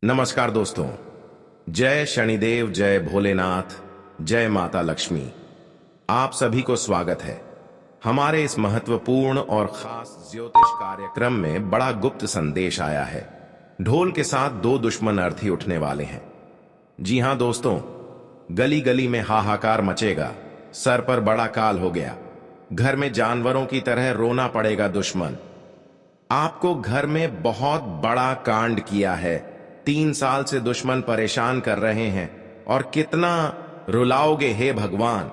नमस्कार दोस्तों। जय शनिदेव, जय भोलेनाथ, जय माता लक्ष्मी। आप सभी को स्वागत है हमारे इस महत्वपूर्ण और खास ज्योतिष कार्यक्रम में। बड़ा गुप्त संदेश आया है। ढोल के साथ दो दुश्मन अर्थी उठने वाले हैं। जी हां दोस्तों, गली गली में हाहाकार मचेगा। सर पर बड़ा काल हो गया। घर में जानवरों की तरह रोना पड़ेगा दुश्मन। आपको घर में बहुत बड़ा कांड किया है। 3 साल से दुश्मन परेशान कर रहे हैं और कितना रुलाओगे हे भगवान।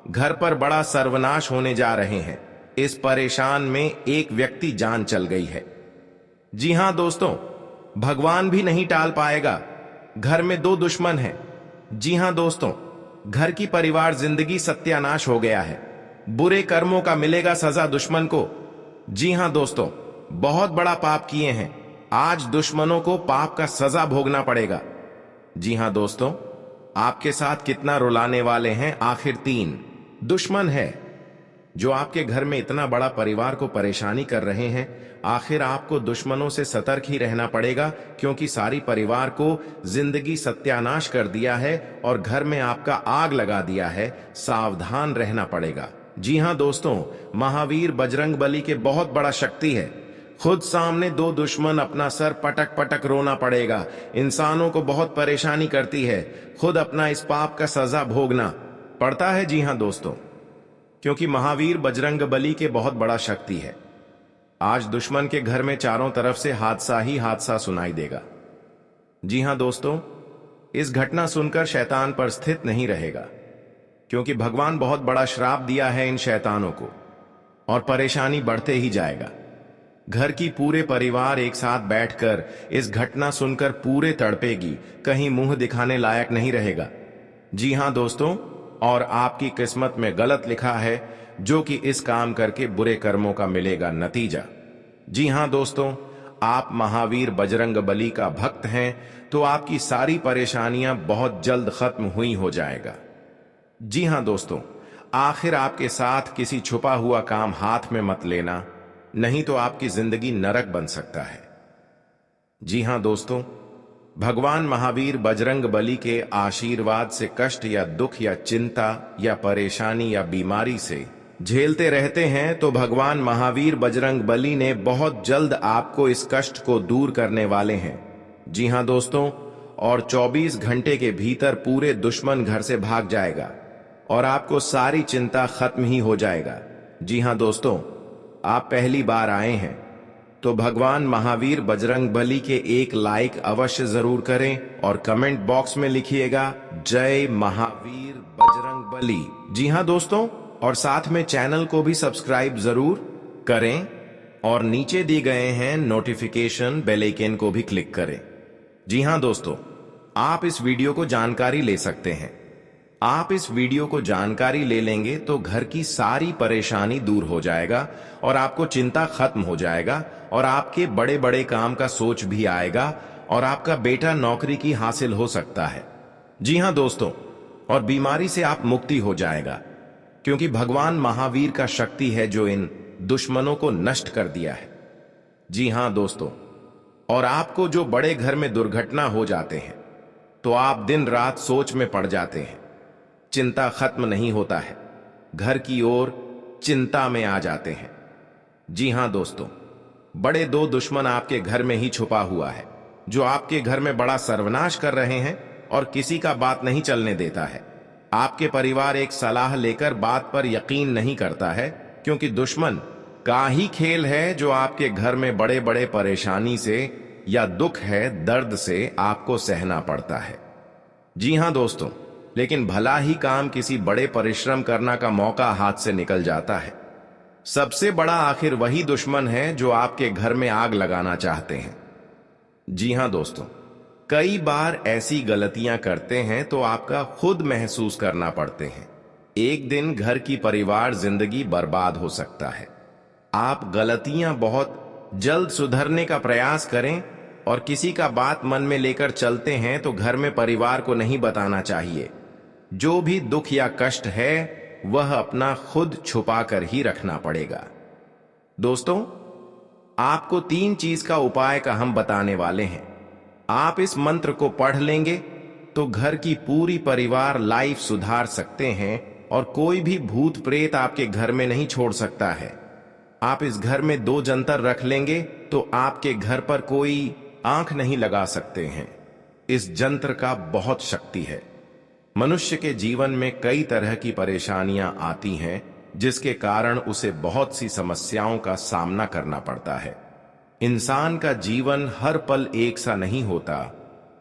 घर पर बड़ा सर्वनाश होने जा रहे हैं। इस परेशान में एक व्यक्ति जान चल गई है। जी हां दोस्तों, भगवान भी नहीं टाल पाएगा। घर में 2 दुश्मन हैं। जी हां दोस्तों, घर की परिवार जिंदगी सत्यानाश हो गया है। बुरे कर्मों का मिलेगा सजा दुश्मन को। जी हां दोस्तों, बहुत बड़ा पाप किए हैं। आज दुश्मनों को पाप का सजा भोगना पड़ेगा। जी हां दोस्तों, आपके साथ कितना रुलाने वाले हैं। आखिर 3 दुश्मन है जो आपके घर में इतना बड़ा परिवार को परेशानी कर रहे हैं। आखिर आपको दुश्मनों से सतर्क ही रहना पड़ेगा, क्योंकि सारी परिवार को जिंदगी सत्यानाश कर दिया है और घर में आपका आग लगा दिया है। सावधान रहना पड़ेगा। जी हां दोस्तों, महावीर बजरंगबली के बहुत बड़ा शक्ति है। खुद सामने 2 दुश्मन, अपना सर पटक पटक रोना पड़ेगा। इंसानों को बहुत परेशानी करती है। खुद अपना इस पाप का सजा भोगना पड़ता है। जी हां दोस्तों, क्योंकि महावीर बजरंगबली के बहुत बड़ा शक्ति है। आज दुश्मन के घर में चारों तरफ से हादसा ही हादसा सुनाई देगा। जी हां दोस्तों, इस घटना सुनकर शैतान पर स्थित नहीं रहेगा, क्योंकि भगवान बहुत बड़ा श्राप दिया है इन शैतानों को, और परेशानी बढ़ते ही जाएगा। घर की पूरे परिवार एक साथ बैठकर इस घटना सुनकर पूरे तड़पेगी। कहीं मुंह दिखाने लायक नहीं रहेगा। जी हां दोस्तों, और आपकी किस्मत में गलत लिखा है, जो कि इस काम करके बुरे कर्मों का मिलेगा नतीजा। जी हां दोस्तों, आप महावीर बजरंगबली का भक्त हैं, तो आपकी सारी परेशानियां बहुत जल्द खत्म हुई हो जाएगा। जी हां दोस्तों, आखिर आपके साथ किसी छुपा हुआ काम हाथ में मत लेना, नहीं तो आपकी जिंदगी नरक बन सकता है। जी हां दोस्तों, भगवान महावीर बजरंगबली के आशीर्वाद से कष्ट या दुख या चिंता या परेशानी या बीमारी से झेलते रहते हैं, तो भगवान महावीर बजरंगबली ने बहुत जल्द आपको इस कष्ट को दूर करने वाले हैं। जी हां दोस्तों, और 24 घंटे के भीतर पूरे दुश्मन घर से भाग जाएगा और आपको सारी चिंता खत्म ही हो जाएगा। जी हां दोस्तों, आप पहली बार आए हैं तो भगवान महावीर बजरंगबली के एक लाइक अवश्य जरूर करें और कमेंट बॉक्स में लिखिएगा जय महावीर बजरंगबली। जी हां दोस्तों, और साथ में चैनल को भी सब्सक्राइब जरूर करें और नीचे दिए गए हैं नोटिफिकेशन बेल आइकन को भी क्लिक करें। जी हां दोस्तों, आप इस वीडियो को जानकारी ले सकते हैं। आप इस वीडियो को जानकारी ले लेंगे तो घर की सारी परेशानी दूर हो जाएगा और आपको चिंता खत्म हो जाएगा और आपके बड़े बड़े काम का सोच भी आएगा और आपका बेटा नौकरी की हासिल हो सकता है। जी हां दोस्तों, और बीमारी से आप मुक्ति हो जाएगा, क्योंकि भगवान महावीर का शक्ति है जो इन दुश्मनों को नष्ट कर दिया है। जी हां दोस्तों, और आपको जो बड़े घर में दुर्घटना हो जाते हैं तो आप दिन रात सोच में पड़ जाते हैं। चिंता खत्म नहीं होता है, घर की ओर चिंता में आ जाते हैं। जी हां दोस्तों, बड़े 2 दुश्मन आपके घर में ही छुपा हुआ है, जो आपके घर में बड़ा सर्वनाश कर रहे हैं और किसी का बात नहीं चलने देता है। आपके परिवार एक सलाह लेकर बात पर यकीन नहीं करता है, क्योंकि दुश्मन का ही खेल है जो आपके घर में बड़े बड़े परेशानी से या दुख है, दर्द से आपको सहना पड़ता है। जी हां दोस्तों, लेकिन भला ही काम किसी बड़े परिश्रम करना का मौका हाथ से निकल जाता है। सबसे बड़ा आखिर वही दुश्मन है जो आपके घर में आग लगाना चाहते हैं। जी हां दोस्तों, कई बार ऐसी गलतियां करते हैं तो आपका खुद महसूस करना पड़ते हैं। एक दिन घर की परिवार जिंदगी बर्बाद हो सकता है। आप गलतियां बहुत जल्द सुधरने का प्रयास करें और किसी का बात मन में लेकर चलते हैं तो घर में परिवार को नहीं बताना चाहिए। जो भी दुख या कष्ट है वह अपना खुद छुपा कर ही रखना पड़ेगा। दोस्तों, आपको 3 चीज का उपाय का हम बताने वाले हैं। आप इस मंत्र को पढ़ लेंगे तो घर की पूरी परिवार लाइफ सुधार सकते हैं और कोई भी भूत प्रेत आपके घर में नहीं छोड़ सकता है। आप इस घर में 2 जंतर रख लेंगे तो आपके घर पर कोई आंख नहीं लगा सकते हैं। इस जंत्र का बहुत शक्ति है। मनुष्य के जीवन में कई तरह की परेशानियां आती हैं, जिसके कारण उसे बहुत सी समस्याओं का सामना करना पड़ता है। इंसान का जीवन हर पल एक सा नहीं होता,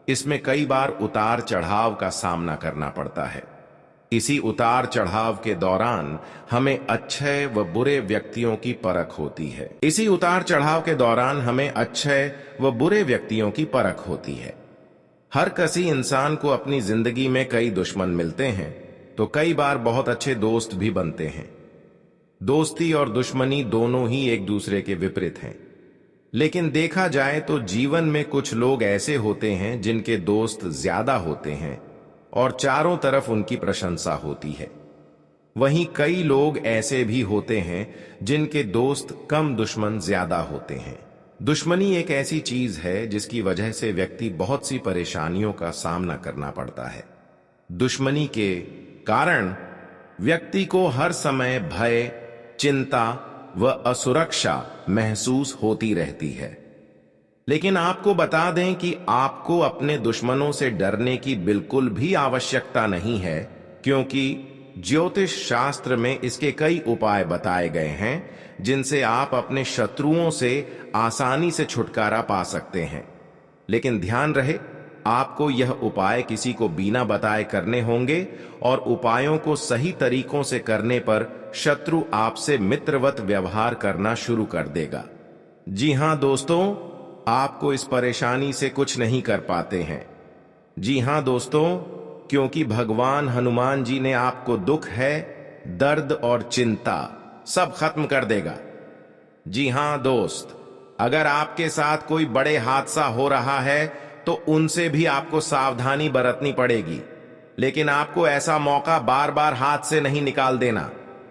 इसमें कई बार उतार चढ़ाव का सामना करना पड़ता है। इसी उतार चढ़ाव के दौरान हमें अच्छे व बुरे व्यक्तियों की परख होती है। हर किसी इंसान को अपनी जिंदगी में कई दुश्मन मिलते हैं तो कई बार बहुत अच्छे दोस्त भी बनते हैं। दोस्ती और दुश्मनी दोनों ही एक दूसरे के विपरीत हैं। लेकिन देखा जाए तो जीवन में कुछ लोग ऐसे होते हैं जिनके दोस्त ज्यादा होते हैं और चारों तरफ उनकी प्रशंसा होती है। वहीं कई लोग ऐसे भी होते हैं जिनके दोस्त कम, दुश्मन ज्यादा होते हैं। दुश्मनी एक ऐसी चीज है जिसकी वजह से व्यक्ति बहुत सी परेशानियों का सामना करना पड़ता है। दुश्मनी के कारण व्यक्ति को हर समय भय, चिंता व असुरक्षा महसूस होती रहती है। लेकिन आपको बता दें कि आपको अपने दुश्मनों से डरने की बिल्कुल भी आवश्यकता नहीं है, क्योंकि ज्योतिष शास्त्र में इसके कई उपाय बताए गए हैं जिनसे आप अपने शत्रुओं से आसानी से छुटकारा पा सकते हैं। लेकिन ध्यान रहे, आपको यह उपाय किसी को बिना बताए करने होंगे और उपायों को सही तरीकों से करने पर शत्रु आपसे मित्रवत व्यवहार करना शुरू कर देगा। जी हां दोस्तों, आपको इस परेशानी से कुछ नहीं कर पाते हैं। जी हां दोस्तों, क्योंकि भगवान हनुमान जी ने आपको दुख है, दर्द और चिंता सब खत्म कर देगा। जी हां दोस्त, अगर आपके साथ कोई बड़े हादसा हो रहा है तो उनसे भी आपको सावधानी बरतनी पड़ेगी। लेकिन आपको ऐसा मौका बार बार हाथ से नहीं निकाल देना,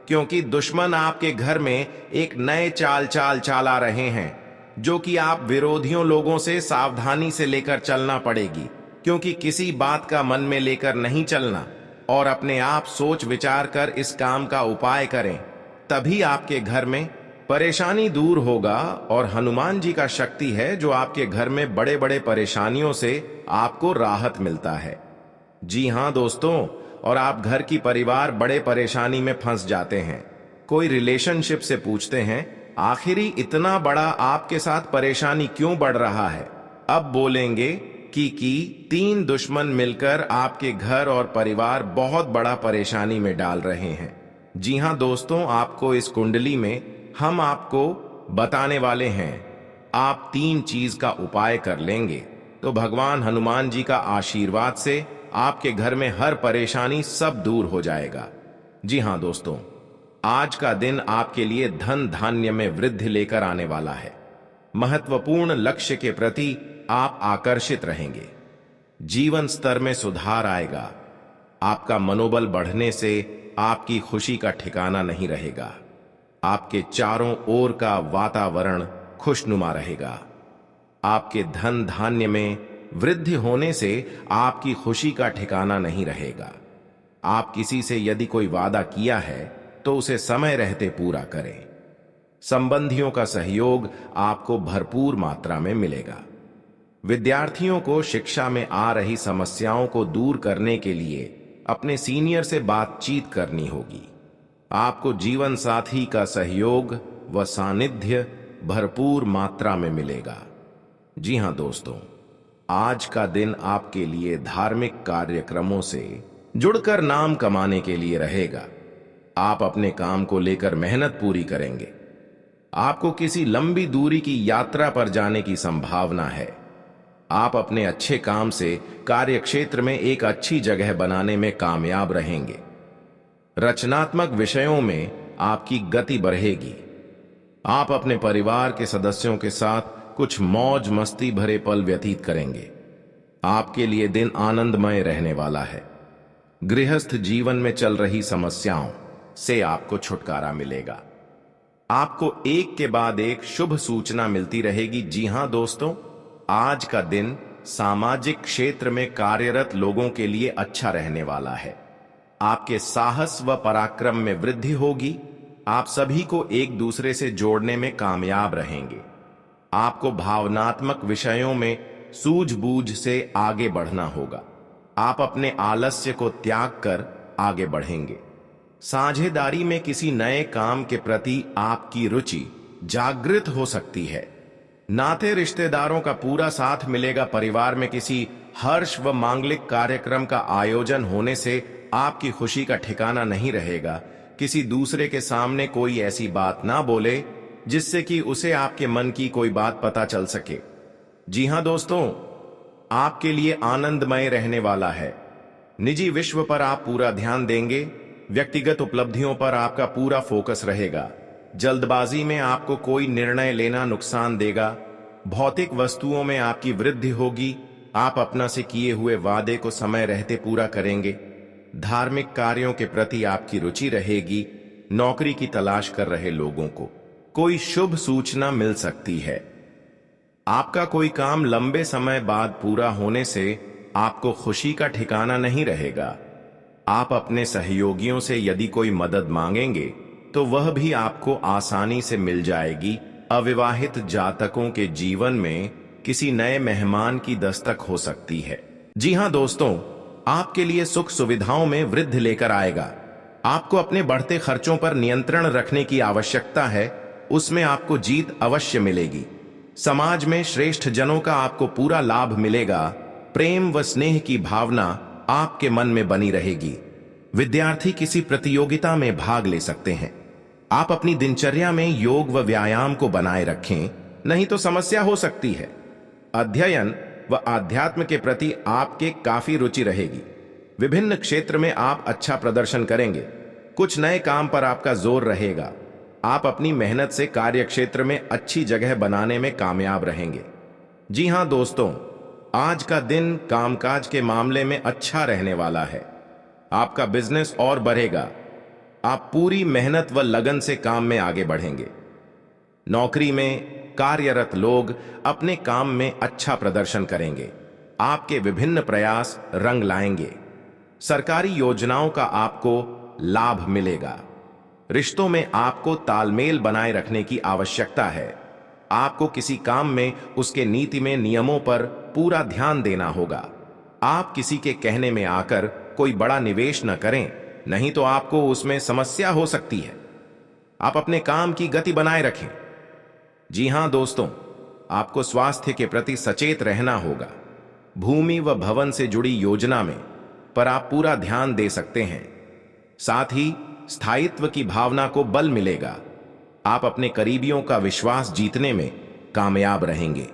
क्योंकि दुश्मन आपके घर में एक नए चाल चला रहे हैं, जो कि आप विरोधियों लोगों से सावधानी से लेकर चलना पड़ेगी। क्योंकि किसी बात का मन में लेकर नहीं चलना और अपने आप सोच विचार कर इस काम का उपाय करें, तभी आपके घर में परेशानी दूर होगा। और हनुमान जी का शक्ति है जो आपके घर में बड़े बड़े परेशानियों से आपको राहत मिलता है। जी हां दोस्तों, और आप घर की परिवार बड़े परेशानी में फंस जाते हैं। कोई रिलेशनशिप से पूछते हैं, आखिरी इतना बड़ा आपके साथ परेशानी क्यों बढ़ रहा है? अब बोलेंगे कि 3 दुश्मन मिलकर आपके घर और परिवार बहुत बड़ा परेशानी में डाल रहे हैं। जी हां दोस्तों, आपको इस कुंडली में हम आपको बताने वाले हैं। आप 3 चीज का उपाय कर लेंगे तो भगवान हनुमान जी का आशीर्वाद से आपके घर में हर परेशानी सब दूर हो जाएगा। जी हां दोस्तों, आज का दिन आपके लिए धन धान्य में वृद्धि लेकर आने वाला है। महत्वपूर्ण लक्ष्य के प्रति आप आकर्षित रहेंगे। जीवन स्तर में सुधार आएगा। आपका मनोबल बढ़ने से आपकी खुशी का ठिकाना नहीं रहेगा। आपके चारों ओर का वातावरण खुशनुमा रहेगा। आपके धन धान्य में वृद्धि होने से आपकी खुशी का ठिकाना नहीं रहेगा। आप किसी से यदि कोई वादा किया है तो उसे समय रहते पूरा करें। संबंधियों का सहयोग आपको भरपूर मात्रा में मिलेगा। विद्यार्थियों को शिक्षा में आ रही समस्याओं को दूर करने के लिए अपने सीनियर से बातचीत करनी होगी। आपको जीवन साथी का सहयोग व सानिध्य भरपूर मात्रा में मिलेगा। जी हां दोस्तों, आज का दिन आपके लिए धार्मिक कार्यक्रमों से जुड़कर नाम कमाने के लिए रहेगा। आप अपने काम को लेकर मेहनत पूरी करेंगे। आपको किसी लंबी दूरी की यात्रा पर जाने की संभावना है। आप अपने अच्छे काम से कार्यक्षेत्र में एक अच्छी जगह बनाने में कामयाब रहेंगे। रचनात्मक विषयों में आपकी गति बढ़ेगी। आप अपने परिवार के सदस्यों के साथ कुछ मौज मस्ती भरे पल व्यतीत करेंगे। आपके लिए दिन आनंदमय रहने वाला है। गृहस्थ जीवन में चल रही समस्याओं से आपको छुटकारा मिलेगा। आपको एक के बाद एक शुभ सूचना मिलती रहेगी। जी हां दोस्तों, आज का दिन सामाजिक क्षेत्र में कार्यरत लोगों के लिए अच्छा रहने वाला है। आपके साहस व पराक्रम में वृद्धि होगी। आप सभी को एक दूसरे से जोड़ने में कामयाब रहेंगे। आपको भावनात्मक विषयों में सूझबूझ से आगे बढ़ना होगा। आप अपने आलस्य को त्याग कर आगे बढ़ेंगे। साझेदारी में किसी नए काम के प्रति आपकी रुचि जागृत हो सकती है। नाते रिश्तेदारों का पूरा साथ मिलेगा। परिवार में किसी हर्ष व मांगलिक कार्यक्रम का आयोजन होने से आपकी खुशी का ठिकाना नहीं रहेगा। किसी दूसरे के सामने कोई ऐसी बात ना बोले जिससे कि उसे आपके मन की कोई बात पता चल सके। जी हां दोस्तों, आपके लिए आनंदमय रहने वाला है। निजी विश्व पर आप पूरा ध्यान देंगे। व्यक्तिगत उपलब्धियों पर आपका पूरा फोकस रहेगा। जल्दबाजी में आपको कोई निर्णय लेना नुकसान देगा। भौतिक वस्तुओं में आपकी वृद्धि होगी। आप अपना से किए हुए वादे को समय रहते पूरा करेंगे। धार्मिक कार्यों के प्रति आपकी रुचि रहेगी। नौकरी की तलाश कर रहे लोगों को कोई शुभ सूचना मिल सकती है। आपका कोई काम लंबे समय बाद पूरा होने से आपको खुशी का ठिकाना नहीं रहेगा। आप अपने सहयोगियों से यदि कोई मदद मांगेंगे तो वह भी आपको आसानी से मिल जाएगी। अविवाहित जातकों के जीवन में किसी नए मेहमान की दस्तक हो सकती है। जी हां दोस्तों, आपके लिए सुख सुविधाओं में वृद्धि लेकर आएगा। आपको अपने बढ़ते खर्चों पर नियंत्रण रखने की आवश्यकता है। उसमें आपको जीत अवश्य मिलेगी। समाज में श्रेष्ठ जनों का आपको पूरा लाभ मिलेगा। प्रेम व स्नेह की भावना आपके मन में बनी रहेगी। विद्यार्थी किसी प्रतियोगिता में भाग ले सकते हैं। आप अपनी दिनचर्या में योग व व्यायाम को बनाए रखें, नहीं तो समस्या हो सकती है। अध्ययन व आध्यात्म के प्रति आपके काफी रुचि रहेगी। विभिन्न क्षेत्र में आप अच्छा प्रदर्शन करेंगे। कुछ नए काम पर आपका जोर रहेगा। आप अपनी मेहनत से कार्य क्षेत्र में अच्छी जगह बनाने में कामयाब रहेंगे। जी हां दोस्तों, आज का दिन कामकाज के मामले में अच्छा रहने वाला है। आपका बिजनेस और बढ़ेगा। आप पूरी मेहनत व लगन से काम में आगे बढ़ेंगे। नौकरी में कार्यरत लोग अपने काम में अच्छा प्रदर्शन करेंगे। आपके विभिन्न प्रयास रंग लाएंगे। सरकारी योजनाओं का आपको लाभ मिलेगा। रिश्तों में आपको तालमेल बनाए रखने की आवश्यकता है। आपको किसी काम में उसके नीति में नियमों पर पूरा ध्यान देना होगा। आप किसी के कहने में आकर कोई बड़ा निवेश न करें, नहीं तो आपको उसमें समस्या हो सकती है। आप अपने काम की गति बनाए रखें। जी हां दोस्तों, आपको स्वास्थ्य के प्रति सचेत रहना होगा। भूमि व भवन से जुड़ी योजना में पर आप पूरा ध्यान दे सकते हैं। साथ ही स्थायित्व की भावना को बल मिलेगा। आप अपने करीबियों का विश्वास जीतने में कामयाब रहेंगे।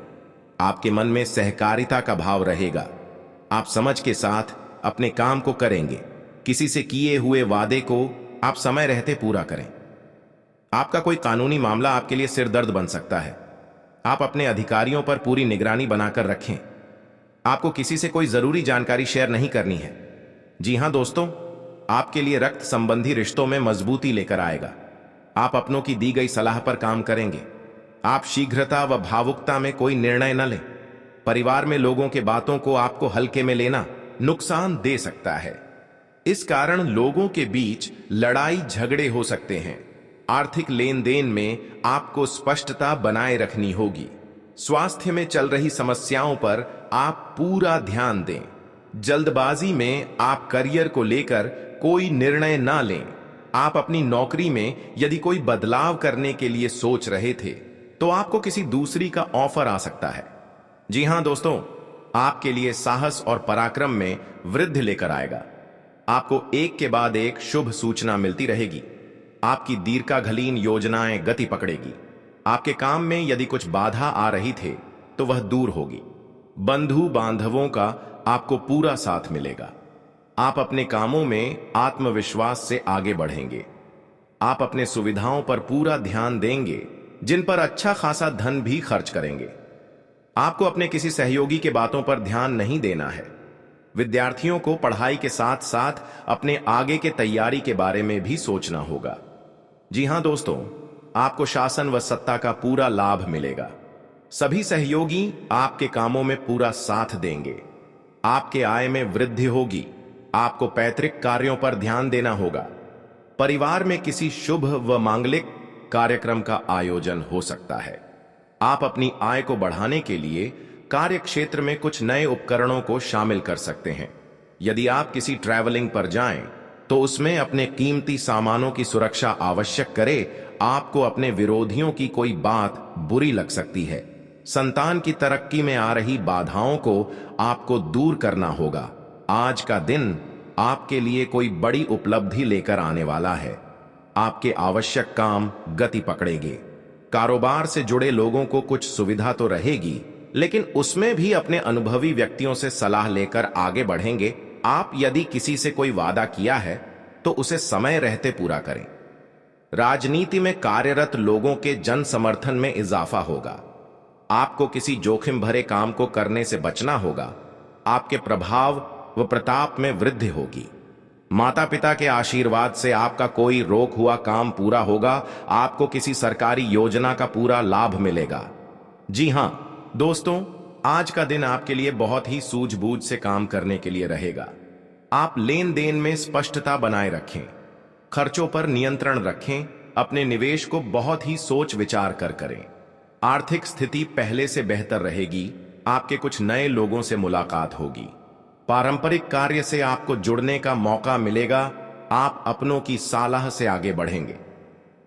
आपके मन में सहकारिता का भाव रहेगा। आप समझ के साथ अपने काम को करेंगे। किसी से किए हुए वादे को आप समय रहते पूरा करें। आपका कोई कानूनी मामला आपके लिए सिरदर्द बन सकता है। आप अपने अधिकारियों पर पूरी निगरानी बनाकर रखें। आपको किसी से कोई जरूरी जानकारी शेयर नहीं करनी है। जी हां दोस्तों, आपके लिए रक्त संबंधी रिश्तों में मजबूती लेकर आएगा। आप अपनों की दी गई सलाह पर काम करेंगे। आप शीघ्रता व भावुकता में कोई निर्णय न लें। परिवार में लोगों के बातों को आपको हल्के में लेना नुकसान दे सकता है। इस कारण लोगों के बीच लड़ाई झगड़े हो सकते हैं। आर्थिक लेन देन में आपको स्पष्टता बनाए रखनी होगी। स्वास्थ्य में चल रही समस्याओं पर आप पूरा ध्यान दें। जल्दबाजी में आप करियर को लेकर कोई निर्णय ना लें। आप अपनी नौकरी में यदि कोई बदलाव करने के लिए सोच रहे थे तो आपको किसी दूसरी का ऑफर आ सकता है। जी हां दोस्तों, आपके लिए साहस और पराक्रम में वृद्धि लेकर आएगा। आपको एक के बाद एक शुभ सूचना मिलती रहेगी। आपकी दीर्घकालीन योजनाएं गति पकड़ेगी। आपके काम में यदि कुछ बाधा आ रही थे तो वह दूर होगी। बंधु बांधवों का आपको पूरा साथ मिलेगा। आप अपने कामों में आत्मविश्वास से आगे बढ़ेंगे। आप अपने सुविधाओं पर पूरा ध्यान देंगे, जिन पर अच्छा खासा धन भी खर्च करेंगे। आपको अपने किसी सहयोगी के बातों पर ध्यान नहीं देना है। विद्यार्थियों को पढ़ाई के साथ साथ अपने आगे के तैयारी के बारे में भी सोचना होगा। जी हां दोस्तों, आपको शासन व सत्ता का पूरा लाभ मिलेगा। सभी सहयोगी आपके कामों में पूरा साथ देंगे। आपके आय में वृद्धि होगी। आपको पैतृक कार्यों पर ध्यान देना होगा। परिवार में किसी शुभ व मांगलिक कार्यक्रम का आयोजन हो सकता है। आप अपनी आय को बढ़ाने के लिए कार्य क्षेत्र में कुछ नए उपकरणों को शामिल कर सकते हैं। यदि आप किसी ट्रैवलिंग पर जाएं, तो उसमें अपने कीमती सामानों की सुरक्षा आवश्यक करें। आपको अपने विरोधियों की कोई बात बुरी लग सकती है। संतान की तरक्की में आ रही बाधाओं को आपको दूर करना होगा। आज का दिन आपके लिए कोई बड़ी उपलब्धि लेकर आने वाला है। आपके आवश्यक काम गति पकड़ेंगे। कारोबार से जुड़े लोगों को कुछ सुविधा तो रहेगी, लेकिन उसमें भी अपने अनुभवी व्यक्तियों से सलाह लेकर आगे बढ़ेंगे। आप यदि किसी से कोई वादा किया है तो उसे समय रहते पूरा करें। राजनीति में कार्यरत लोगों के जन समर्थन में इजाफा होगा। आपको किसी जोखिम भरे काम को करने से बचना होगा। आपके प्रभाव व प्रताप में वृद्धि होगी। माता पिता के आशीर्वाद से आपका कोई रोक हुआ काम पूरा होगा। आपको किसी सरकारी योजना का पूरा लाभ मिलेगा। जी हां दोस्तों, आज का दिन आपके लिए बहुत ही सूझबूझ से काम करने के लिए रहेगा। आप लेन देन में स्पष्टता बनाए रखें। खर्चों पर नियंत्रण रखें। अपने निवेश को बहुत ही सोच विचार कर करें। आर्थिक स्थिति पहले से बेहतर रहेगी। आपके कुछ नए लोगों से मुलाकात होगी। पारंपरिक कार्य से आपको जुड़ने का मौका मिलेगा। आप अपनों की सलाह से आगे बढ़ेंगे।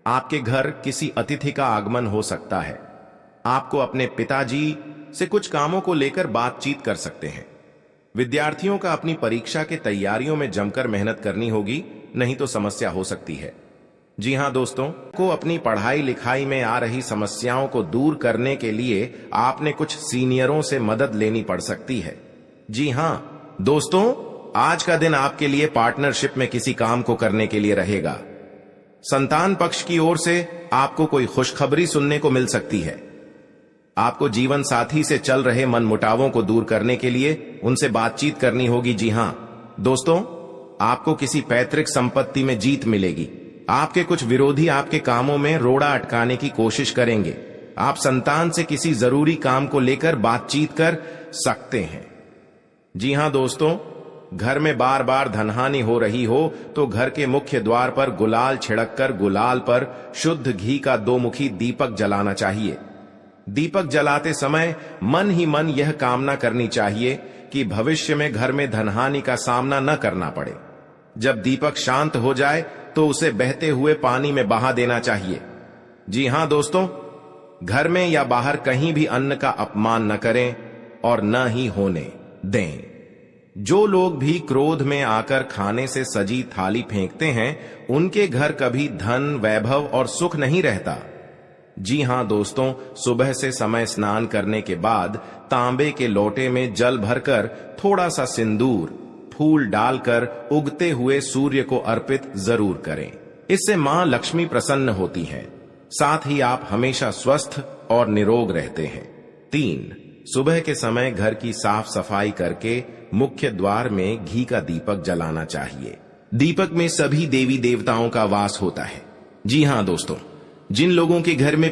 आपके घर किसी अतिथि का आगमन हो सकता है। आपको अपने पिताजी से कुछ कामों को लेकर बातचीत कर सकते हैं। विद्यार्थियों का अपनी परीक्षा की तैयारियों में जमकर मेहनत करनी होगी, नहीं तो समस्या हो सकती है। जी हां दोस्तों, को अपनी पढ़ाई लिखाई में आ रही समस्याओं को दूर करने के लिए आपने कुछ सीनियरों से मदद लेनी पड़ सकती है। जी हां दोस्तों, आज का दिन आपके लिए पार्टनरशिप में किसी काम को करने के लिए रहेगा। संतान पक्ष की ओर से आपको कोई खुशखबरी सुनने को मिल सकती है। आपको जीवन साथी से चल रहे मनमुटावों को दूर करने के लिए उनसे बातचीत करनी होगी। जी हां दोस्तों, आपको किसी पैतृक संपत्ति में जीत मिलेगी। आपके कुछ विरोधी आपके कामों में रोड़ा अटकाने की कोशिश करेंगे। आप संतान से किसी जरूरी काम को लेकर बातचीत कर सकते हैं। जी हां दोस्तों, घर में बार बार धनहानि हो रही हो तो घर के मुख्य द्वार पर गुलाल छिड़ककर गुलाल पर शुद्ध घी का 2 मुखी दीपक जलाना चाहिए। दीपक जलाते समय मन ही मन यह कामना करनी चाहिए कि भविष्य में घर में धनहानि का सामना न करना पड़े। जब दीपक शांत हो जाए तो उसे बहते हुए पानी में बहा देना चाहिए। जी हां दोस्तों, घर में या बाहर कहीं भी अन्न का अपमान न करें और न ही होने दें। जो लोग भी क्रोध में आकर खाने से सजी थाली फेंकते हैं, उनके घर कभी धन, वैभव और सुख नहीं रहता। जी हां दोस्तों, सुबह से समय स्नान करने के बाद तांबे के लोटे में जल भरकर थोड़ा सा सिंदूर, फूल डालकर उगते हुए सूर्य को अर्पित जरूर करें। इससे मां लक्ष्मी प्रसन्न होती हैं। साथ ही आप हमेशा स्वस्थ और निरोग रहते हैं। 3, सुबह के समय घर की साफ सफाई करके मुख्य द्वार में घी का दीपक जलाना चाहिए। दीपक में सभी देवी देवताओं का वास होता है। जी हां दोस्तों, जिन लोगों के घर में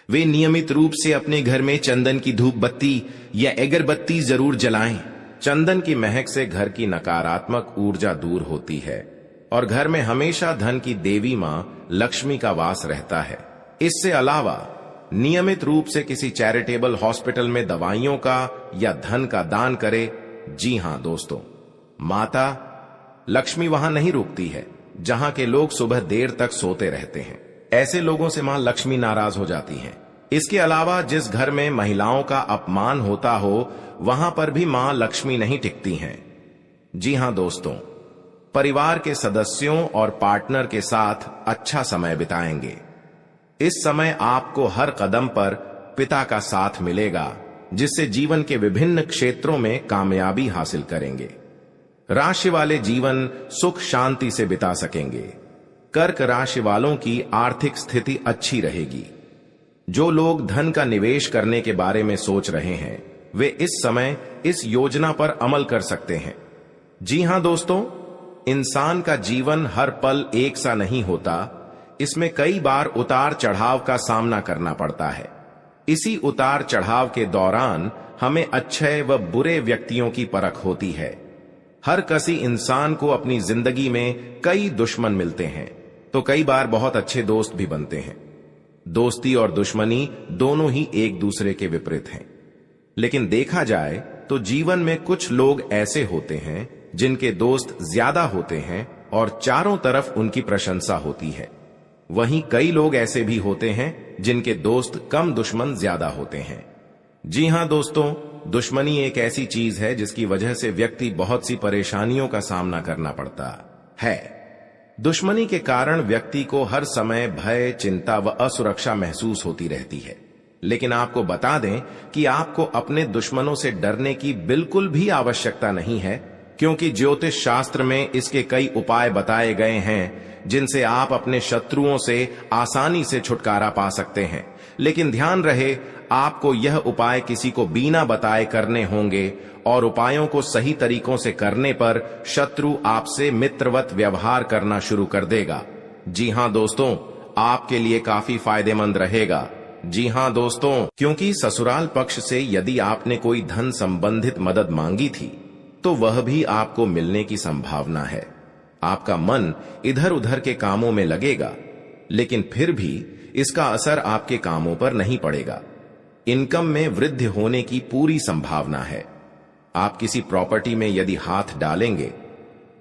वे नियमित रूप से अपने घर में चंदन की धूप बत्ती या अगरबत्ती जरूर जलाएं। चंदन की महक से घर की नकारात्मक ऊर्जा दूर होती है और घर में हमेशा धन की देवी मां लक्ष्मी का वास रहता है। इससे अलावा नियमित रूप से किसी चैरिटेबल हॉस्पिटल में दवाइयों का या धन का दान करें। जी हां दोस्तों, माता लक्ष्मी वहां नहीं रुकती है जहां के लोग सुबह देर तक सोते रहते हैं। ऐसे लोगों से मां लक्ष्मी नाराज हो जाती हैं। इसके अलावा जिस घर में महिलाओं का अपमान होता हो, वहां पर भी मां लक्ष्मी नहीं टिकती हैं। जी हां दोस्तों, परिवार के सदस्यों और पार्टनर के साथ अच्छा समय बिताएंगे। इस समय आपको हर कदम पर पिता का साथ मिलेगा, जिससे जीवन के विभिन्न क्षेत्रों में कामयाबी हासिल करेंगे। राशि वाले जीवन सुख शांति से बिता सकेंगे। कर्क राशि वालों की आर्थिक स्थिति अच्छी रहेगी। जो लोग धन का निवेश करने के बारे में सोच रहे हैं, वे इस समय इस योजना पर अमल कर सकते हैं। जी हां दोस्तों, इंसान का जीवन हर पल एक सा नहीं होता। इसमें कई बार उतार चढ़ाव का सामना करना पड़ता है। इसी उतार चढ़ाव के दौरान हमें अच्छे व बुरे व्यक्तियों की परख होती है। हर किसी इंसान को अपनी जिंदगी में कई दुश्मन मिलते हैं, तो कई बार बहुत अच्छे दोस्त भी बनते हैं। दोस्ती और दुश्मनी दोनों ही एक दूसरे के विपरीत हैं। लेकिन देखा जाए तो जीवन में कुछ लोग ऐसे होते हैं जिनके दोस्त ज्यादा होते हैं और चारों तरफ उनकी प्रशंसा होती है। वहीं कई लोग ऐसे भी होते हैं जिनके दोस्त कम, दुश्मन ज्यादा होते हैं। जी हां दोस्तों, दुश्मनी एक ऐसी चीज है जिसकी वजह से व्यक्ति बहुत सी परेशानियों का सामना करना पड़ता है। दुश्मनी के कारण व्यक्ति को हर समय भय, चिंता व असुरक्षा महसूस होती रहती है। लेकिन आपको बता दें कि आपको अपने दुश्मनों से डरने की बिल्कुल भी आवश्यकता नहीं है, क्योंकि ज्योतिष शास्त्र में इसके कई उपाय बताए गए हैं जिनसे आप अपने शत्रुओं से आसानी से छुटकारा पा सकते हैं। लेकिन ध्यान रहे, आपको यह उपाय किसी को बिना बताए करने होंगे और उपायों को सही तरीकों से करने पर शत्रु आपसे मित्रवत व्यवहार करना शुरू कर देगा। जी हां दोस्तों, आपके लिए काफी फायदेमंद रहेगा। जी हां दोस्तों, क्योंकि ससुराल पक्ष से यदि आपने कोई धन संबंधित मदद मांगी थी तो वह भी आपको मिलने की संभावना है। आपका मन इधर उधर के कामों में लगेगा, लेकिन फिर भी इसका असर आपके कामों पर नहीं पड़ेगा। इनकम में वृद्धि होने की पूरी संभावना है। आप किसी प्रॉपर्टी में यदि हाथ डालेंगे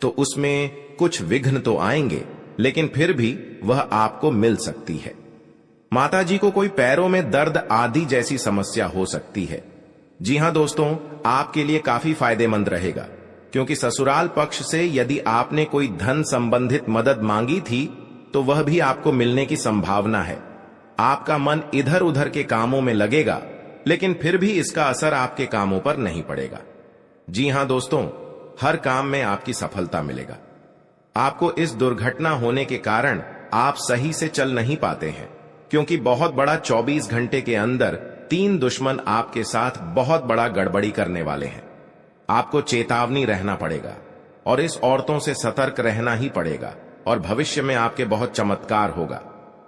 तो उसमें कुछ विघ्न तो आएंगे, लेकिन फिर भी वह आपको मिल सकती है। माताजी को कोई पैरों में दर्द आदि जैसी समस्या हो सकती है। जी हां दोस्तों, आपके लिए काफी फायदेमंद रहेगा, क्योंकि ससुराल पक्ष से यदि आपने कोई धन संबंधित मदद मांगी थी तो वह भी आपको मिलने की संभावना है। आपका मन इधर उधर के कामों में लगेगा, लेकिन फिर भी इसका असर आपके कामों पर नहीं पड़ेगा। जी हां दोस्तों, हर काम में आपकी सफलता मिलेगा। आपको इस दुर्घटना होने के कारण आप सही से चल नहीं पाते हैं, क्योंकि बहुत बड़ा 24 घंटे के अंदर 3 दुश्मन आपके साथ बहुत बड़ा गड़बड़ी करने वाले हैं। आपको चेतावनी रहना पड़ेगा और इस औरतों से सतर्क रहना ही पड़ेगा। और भविष्य में आपके बहुत चमत्कार होगा,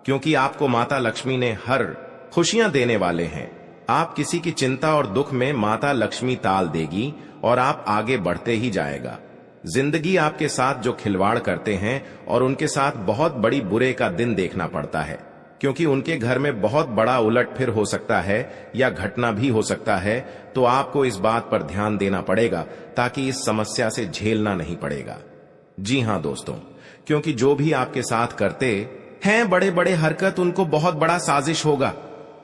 क्योंकि आपको माता लक्ष्मी ने हर खुशियां देने वाले हैं। आप किसी की चिंता और दुख में माता लक्ष्मी ताल देगी और आप आगे बढ़ते ही जाएगा। जिंदगी आपके साथ जो खिलवाड़ करते हैं और उनके साथ बहुत बड़ी बुरे का दिन देखना पड़ता है, क्योंकि उनके घर में बहुत बड़ा उलटफेर हो सकता है या घटना भी हो सकता है। तो आपको इस बात पर ध्यान देना पड़ेगा ताकि इस समस्या से झेलना नहीं पड़ेगा। जी हां दोस्तों, क्योंकि जो भी आपके साथ करते हैं बड़े बड़े हरकत, उनको बहुत बड़ा साजिश होगा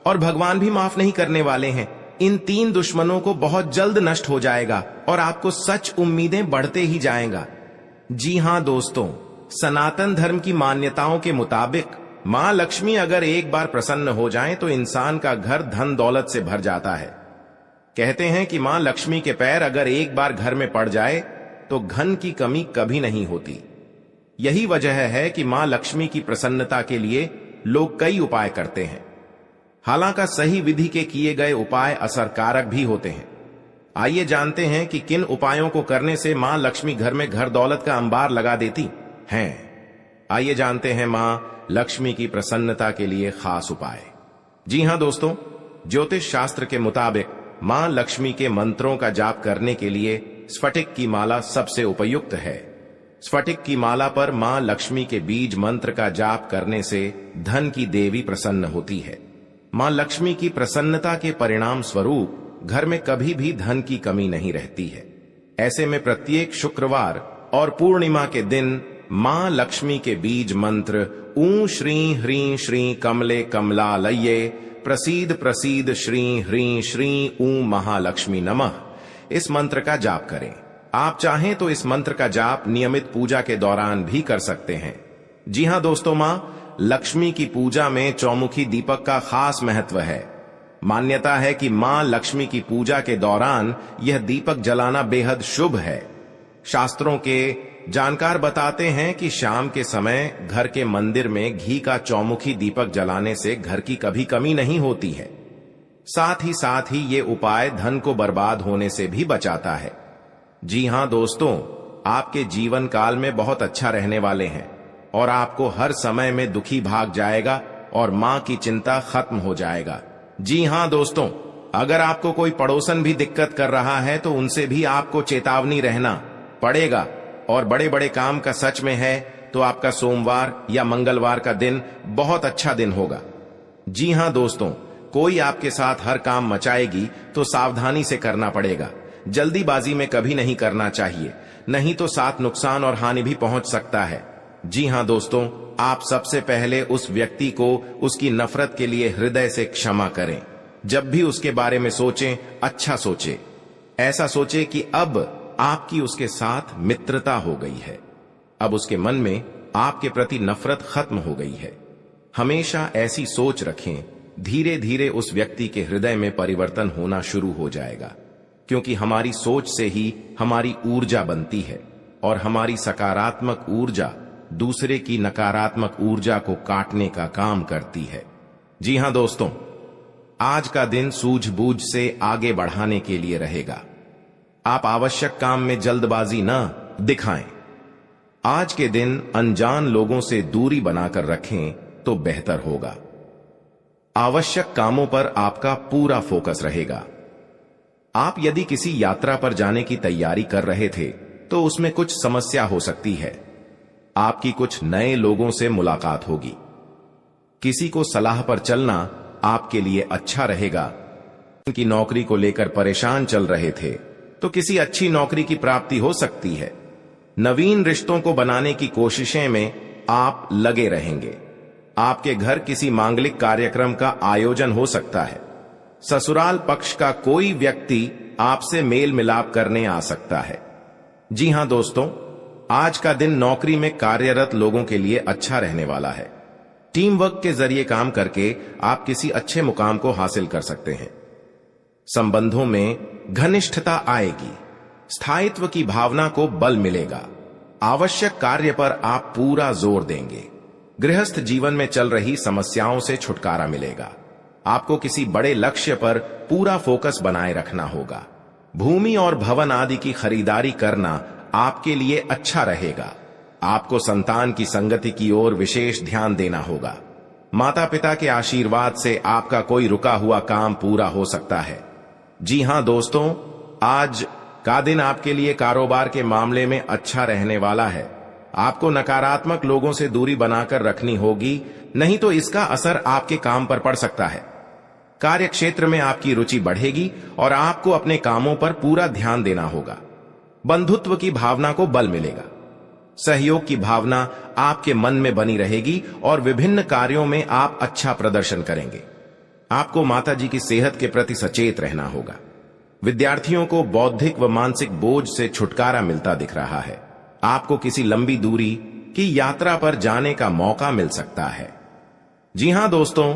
और भगवान भी माफ नहीं करने वाले हैं। इन 3 दुश्मनों को बहुत जल्द नष्ट हो जाएगा और आपको सच उम्मीदें बढ़ते ही जाएगा। जी हां दोस्तों, सनातन धर्म की मान्यताओं के मुताबिक मां लक्ष्मी अगर एक बार प्रसन्न हो जाएं तो इंसान का घर धन दौलत से भर जाता है। कहते हैं कि मां लक्ष्मी के पैर अगर एक बार घर में पड़ जाए तो धन की कमी कभी नहीं होती। यही वजह है कि मां लक्ष्मी की प्रसन्नता के लिए लोग कई उपाय करते हैं। हालांकि सही विधि के किए गए उपाय असरकारक भी होते हैं। आइए जानते हैं कि किन उपायों को करने से मां लक्ष्मी घर में घर दौलत का अंबार लगा देती हैं। आइए जानते हैं मां लक्ष्मी की प्रसन्नता के लिए खास उपाय। जी हां दोस्तों, ज्योतिष शास्त्र के मुताबिक मां लक्ष्मी के मंत्रों का जाप करने के लिए स्फटिक की माला सबसे उपयुक्त है। स्फटिक की माला पर मां लक्ष्मी के बीज मंत्र का जाप करने से धन की देवी प्रसन्न होती है। मां लक्ष्मी की प्रसन्नता के परिणाम स्वरूप घर में कभी भी धन की कमी नहीं रहती है। ऐसे में प्रत्येक शुक्रवार और पूर्णिमा के दिन मां लक्ष्मी के बीज मंत्र ऊ श्री ह्रीं श्री कमले कमलालये प्रसीद प्रसीद श्री ह्रीं श्री ऊ महालक्ष्मी नमः, इस मंत्र का जाप करें। आप चाहें तो इस मंत्र का जाप नियमित पूजा के दौरान भी कर सकते हैं। जी हां दोस्तों, मां लक्ष्मी की पूजा में चौमुखी दीपक का खास महत्व है। मान्यता है कि मां लक्ष्मी की पूजा के दौरान यह दीपक जलाना बेहद शुभ है। शास्त्रों के जानकार बताते हैं कि शाम के समय घर के मंदिर में घी का चौमुखी दीपक जलाने से घर की कभी कमी नहीं होती है। साथ ही ये उपाय धन को बर्बाद होने से भी बचाता है। जी हां दोस्तों, आपके जीवन काल में बहुत अच्छा रहने वाले हैं और आपको हर समय में दुखी भाग जाएगा और मां की चिंता खत्म हो जाएगा। जी हां दोस्तों, अगर आपको कोई पड़ोसन भी दिक्कत कर रहा है तो उनसे भी आपको चेतावनी रहना पड़ेगा। और बड़े बड़े काम का सच में है तो आपका सोमवार या मंगलवार का दिन बहुत अच्छा दिन होगा। जी हां दोस्तों, कोई आपके साथ हर काम मचाएगी तो सावधानी से करना पड़ेगा। जल्दीबाजी में कभी नहीं करना चाहिए, नहीं तो साथ नुकसान और हानि भी पहुंच सकता है। जी हां दोस्तों, आप सबसे पहले उस व्यक्ति को उसकी नफरत के लिए हृदय से क्षमा करें। जब भी उसके बारे में सोचें, अच्छा सोचें। ऐसा सोचें कि अब आपकी उसके साथ मित्रता हो गई है, अब उसके मन में आपके प्रति नफरत खत्म हो गई है। हमेशा ऐसी सोच रखें, धीरे धीरे उस व्यक्ति के हृदय में परिवर्तन होना शुरू हो जाएगा, क्योंकि हमारी सोच से ही हमारी ऊर्जा बनती है और हमारी सकारात्मक ऊर्जा दूसरे की नकारात्मक ऊर्जा को काटने का काम करती है। जी हां दोस्तों, आज का दिन सूझबूझ से आगे बढ़ाने के लिए रहेगा। आप आवश्यक काम में जल्दबाजी न दिखाएं। आज के दिन अनजान लोगों से दूरी बनाकर रखें तो बेहतर होगा। आवश्यक कामों पर आपका पूरा फोकस रहेगा। आप यदि किसी यात्रा पर जाने की तैयारी कर रहे थे तो उसमें कुछ समस्या हो सकती है। आपकी कुछ नए लोगों से मुलाकात होगी। किसी को सलाह पर चलना आपके लिए अच्छा रहेगा। उनकी नौकरी को लेकर परेशान चल रहे थे तो किसी अच्छी नौकरी की प्राप्ति हो सकती है। नवीन रिश्तों को बनाने की कोशिशें में आप लगे रहेंगे। आपके घर किसी मांगलिक कार्यक्रम का आयोजन हो सकता है। ससुराल पक्ष का कोई व्यक्ति आपसे मेल मिलाप करने आ सकता है। जी हां दोस्तों, आज का दिन नौकरी में कार्यरत लोगों के लिए अच्छा रहने वाला है। टीम वर्क के जरिए काम करके आप किसी अच्छे मुकाम को हासिल कर सकते हैं। संबंधों में घनिष्ठता आएगी। स्थायित्व की भावना को बल मिलेगा। आवश्यक कार्य पर आप पूरा जोर देंगे। गृहस्थ जीवन में चल रही समस्याओं से छुटकारा मिलेगा। आपको किसी बड़े लक्ष्य पर पूरा फोकस बनाए रखना होगा। भूमि और भवन आदि की खरीदारी करना आपके लिए अच्छा रहेगा। आपको संतान की संगति की ओर विशेष ध्यान देना होगा। माता पिता के आशीर्वाद से आपका कोई रुका हुआ काम पूरा हो सकता है। जी हां दोस्तों, आज का दिन आपके लिए कारोबार के मामले में अच्छा रहने वाला है। आपको नकारात्मक लोगों से दूरी बनाकर रखनी होगी, नहीं तो इसका असर आपके काम पर पड़ सकता है। कार्य क्षेत्र में आपकी रुचि बढ़ेगी और आपको अपने कामों पर पूरा ध्यान देना होगा। बंधुत्व की भावना को बल मिलेगा। सहयोग की भावना आपके मन में बनी रहेगी और विभिन्न कार्यों में आप अच्छा प्रदर्शन करेंगे। आपको माता जी की सेहत के प्रति सचेत रहना होगा। विद्यार्थियों को बौद्धिक व मानसिक बोझ से छुटकारा मिलता दिख रहा है। आपको किसी लंबी दूरी की यात्रा पर जाने का मौका मिल सकता है। जी हां दोस्तों,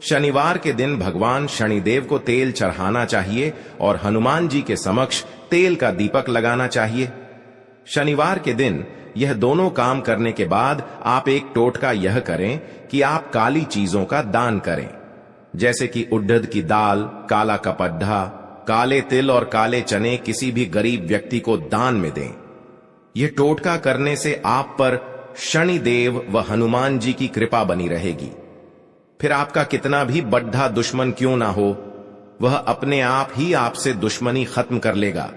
शनिवार के दिन भगवान शनिदेव को तेल चढ़ाना चाहिए और हनुमान जी के समक्ष तेल का दीपक लगाना चाहिए। शनिवार के दिन यह दोनों काम करने के बाद आप एक टोटका यह करें कि आप काली चीजों का दान करें, जैसे कि उड़द की दाल, काला कपड्ढा, काले तिल और काले चने किसी भी गरीब व्यक्ति को दान में दें। यह टोटका करने से आप पर शनिदेव व हनुमान जी की कृपा बनी रहेगी। फिर आपका कितना भी बड्ढा दुश्मन क्यों ना हो, वह अपने आप ही आपसे दुश्मनी खत्म कर लेगा,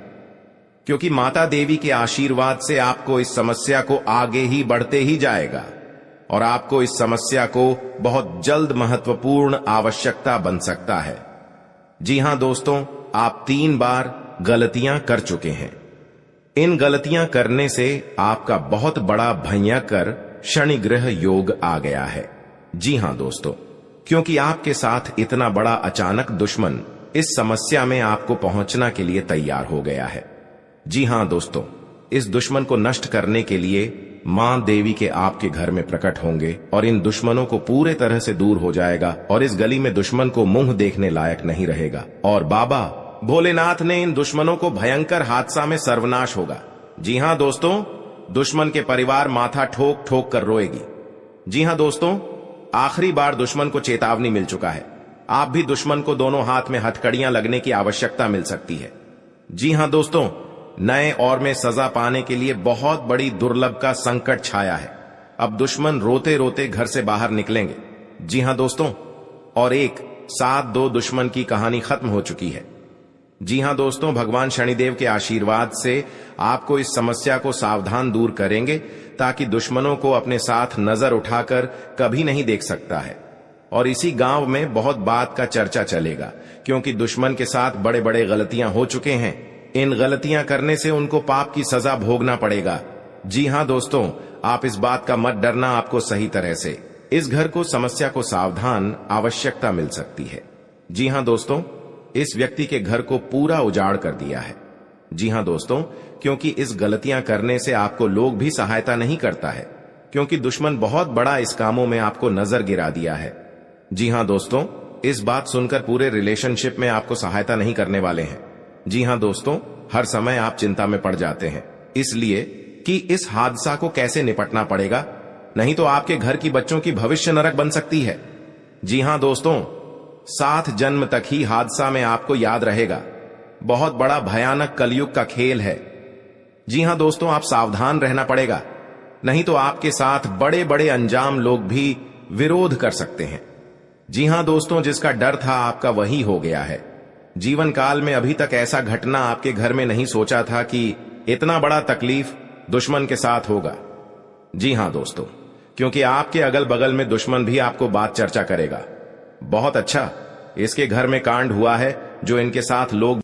क्योंकि माता देवी के आशीर्वाद से आपको इस समस्या को आगे ही बढ़ते ही जाएगा और आपको इस समस्या को बहुत जल्द महत्वपूर्ण आवश्यकता बन सकता है। जी हां दोस्तों, आप 3 बार गलतियां कर चुके हैं। इन गलतियां करने से आपका बहुत बड़ा भयंकर शनि ग्रह योग आ गया है। जी हां दोस्तों, क्योंकि आपके साथ इतना बड़ा अचानक दुश्मन इस समस्या में आपको पहुंचना के लिए तैयार हो गया है। जी हां दोस्तों, इस दुश्मन को नष्ट करने के लिए मां देवी के आपके घर में प्रकट होंगे और इन दुश्मनों को पूरे तरह से दूर हो जाएगा और इस गली में दुश्मन को मुंह देखने लायक नहीं रहेगा और बाबा भोलेनाथ ने इन दुश्मनों को भयंकर हादसा में सर्वनाश होगा। जी हां दोस्तों, दुश्मन के परिवार माथा ठोक ठोक कर रोएगी। जी हां दोस्तों, आखिरी बार दुश्मन को चेतावनी मिल चुका है। आप भी दुश्मन को दोनों हाथ में हथकड़ियां लगने की आवश्यकता मिल सकती है। जी हां दोस्तों, नए और में सजा पाने के लिए बहुत बड़ी दुर्लभ का संकट छाया है। अब दुश्मन रोते रोते घर से बाहर निकलेंगे। जी हां दोस्तों, और एक साथ दो दुश्मन की कहानी खत्म हो चुकी है। जी हां दोस्तों, भगवान शनिदेव के आशीर्वाद से आपको इस समस्या को सावधान दूर करेंगे ताकि दुश्मनों को अपने साथ नजर उठाकर कभी नहीं देख सकता है। और इसी गांव में बहुत बात का चर्चा चलेगा, क्योंकि दुश्मन के साथ बड़े बड़े गलतियां हो चुके हैं। इन गलतियां करने से उनको पाप की सजा भोगना पड़ेगा। जी हां दोस्तों, आप इस बात का मत डरना, आपको सही तरह से इस घर को समस्या को सावधान आवश्यकता मिल सकती है। जी हां दोस्तों, इस व्यक्ति के घर को पूरा उजाड़ कर दिया है। जी हां दोस्तों, क्योंकि इस गलतियां करने से आपको लोग भी सहायता नहीं करता है, क्योंकि दुश्मन बहुत बड़ा इस कामों में आपको नजर गिरा दिया है। जी हां दोस्तों, इस बात सुनकर पूरे रिलेशनशिप में आपको सहायता नहीं करने वाले हैं। जी हां दोस्तों, हर समय आप चिंता में पड़ जाते हैं, इसलिए कि इस हादसा को कैसे निपटना पड़ेगा, नहीं तो आपके घर की बच्चों की भविष्य नरक बन सकती है। जी हां दोस्तों, 7 जन्म तक ही हादसा में आपको याद रहेगा। बहुत बड़ा भयानक कलयुग का खेल है। जी हां दोस्तों, आप सावधान रहना पड़ेगा, नहीं तो आपके साथ बड़े बड़े अंजाम लोग भी विरोध कर सकते हैं। जी हां दोस्तों, जिसका डर था आपका वही हो गया है। जीवन काल में अभी तक ऐसा घटना आपके घर में नहीं सोचा था कि इतना बड़ा तकलीफ दुश्मन के साथ होगा। जी हां दोस्तों, क्योंकि आपके अगल बगल में दुश्मन भी आपको बात चर्चा करेगा। बहुत अच्छा, इसके घर में कांड हुआ है जो इनके साथ लोग